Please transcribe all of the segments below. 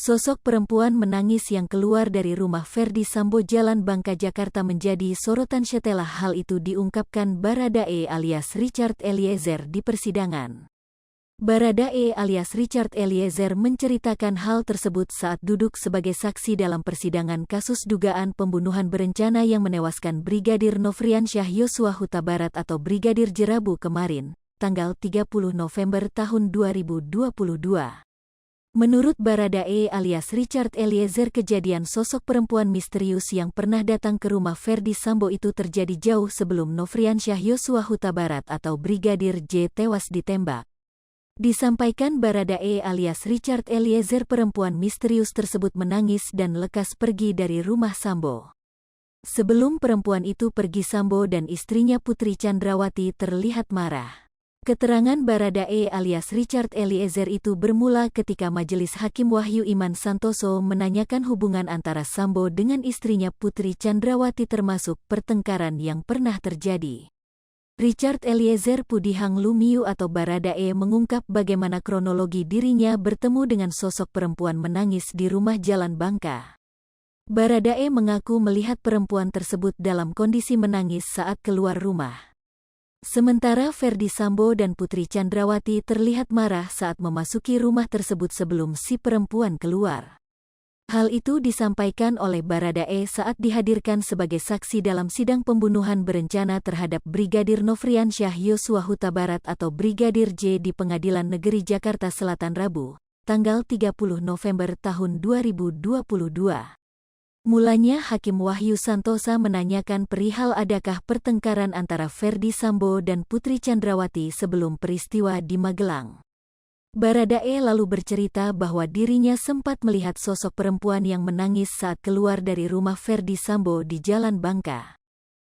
Sosok perempuan menangis yang keluar dari rumah Ferdy Sambo Jalan Bangka, Jakarta menjadi sorotan setelah hal itu diungkapkan Baradae alias Richard Eliezer di persidangan. Baradae alias Richard Eliezer menceritakan hal tersebut saat duduk sebagai saksi dalam persidangan kasus dugaan pembunuhan berencana yang menewaskan Brigadir Nofriansyah Yosua Huta Barat atau Brigadir J Rabu kemarin, tanggal 30 November tahun 2022. Menurut Baradae alias Richard Eliezer, kejadian sosok perempuan misterius yang pernah datang ke rumah Ferdy Sambo itu terjadi jauh sebelum Nofriansyah Yosua Huta Barat atau Brigadir J tewas ditembak. Disampaikan Baradae alias Richard Eliezer, perempuan misterius tersebut menangis dan lekas pergi dari rumah Sambo. Sebelum perempuan itu pergi, Sambo dan istrinya Putri Chandrawati terlihat marah. Keterangan Baradae alias Richard Eliezer itu bermula ketika Majelis Hakim Wahyu Iman Santoso menanyakan hubungan antara Sambo dengan istrinya Putri Chandrawati termasuk pertengkaran yang pernah terjadi. Richard Eliezer Pudihang Lumiu atau Baradae mengungkap bagaimana kronologi dirinya bertemu dengan sosok perempuan menangis di rumah Jalan Bangka. Baradae mengaku melihat perempuan tersebut dalam kondisi menangis saat keluar rumah. Sementara Ferdy Sambo dan Putri Chandrawati terlihat marah saat memasuki rumah tersebut sebelum si perempuan keluar. Hal itu disampaikan oleh Baradae saat dihadirkan sebagai saksi dalam sidang pembunuhan berencana terhadap Brigadir Nofriansyah Yosua Huta Barat atau Brigadir J di Pengadilan Negeri Jakarta Selatan Rabu, tanggal 30 November tahun 2022. Mulanya Hakim Wahyu Santosa menanyakan perihal adakah pertengkaran antara Ferdy Sambo dan Putri Chandrawati sebelum peristiwa di Magelang. Baradae lalu bercerita bahwa dirinya sempat melihat sosok perempuan yang menangis saat keluar dari rumah Ferdy Sambo di Jalan Bangka.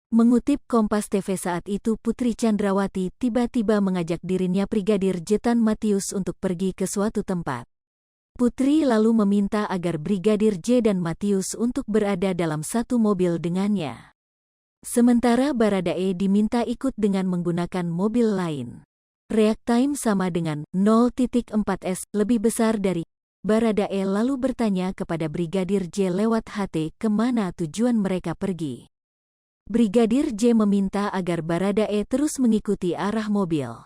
Mengutip Kompas TV, saat itu Putri Chandrawati tiba-tiba mengajak dirinya Brigadir Jetan Matius untuk pergi ke suatu tempat. Putri lalu meminta agar Brigadir J dan Matius untuk berada dalam satu mobil dengannya. Sementara Baradae diminta ikut dengan menggunakan mobil lain. React time sama dengan 0.4s lebih besar dari. Baradae lalu bertanya kepada Brigadir J lewat HT kemana tujuan mereka pergi. Brigadir J meminta agar Baradae terus mengikuti arah mobil.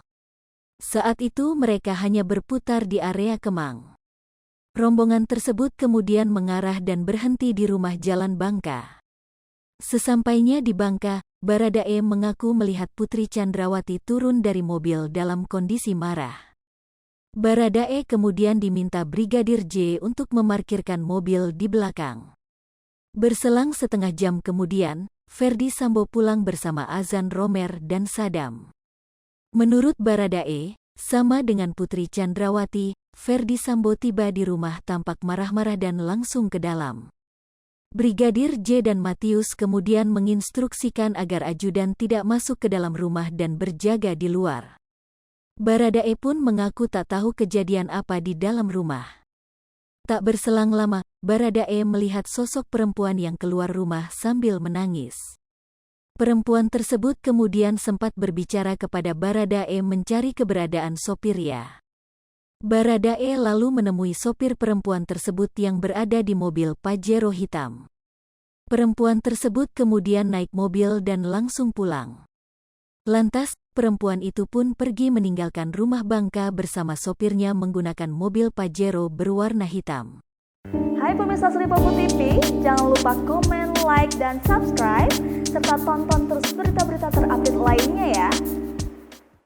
Saat itu mereka hanya berputar di area Kemang. Rombongan tersebut kemudian mengarah dan berhenti di rumah Jalan Bangka. Sesampainya di Bangka, Baradae mengaku melihat Putri Chandrawati turun dari mobil dalam kondisi marah. Baradae kemudian diminta Brigadir J untuk memarkirkan mobil di belakang. Berselang setengah jam kemudian, Ferdy Sambo pulang bersama Azan Romer dan Sadam. Menurut Baradae, sama dengan Putri Chandrawati, Ferdy Sambo tiba di rumah tampak marah-marah dan langsung ke dalam. Brigadir J dan Matius kemudian menginstruksikan agar ajudan tidak masuk ke dalam rumah dan berjaga di luar. Baradae pun mengaku tak tahu kejadian apa di dalam rumah. Tak berselang lama, Baradae melihat sosok perempuan yang keluar rumah sambil menangis. Perempuan tersebut kemudian sempat berbicara kepada Baradae mencari keberadaan sopirnya. Baradae lalu menemui sopir perempuan tersebut yang berada di mobil Pajero hitam. Perempuan tersebut kemudian naik mobil dan langsung pulang. Lantas, perempuan itu pun pergi meninggalkan rumah Bangka bersama sopirnya menggunakan mobil Pajero berwarna hitam. Hai pemirsa Sri Popo TV, jangan lupa komen, like, dan subscribe, serta tonton terus berita-berita terupdate lainnya ya.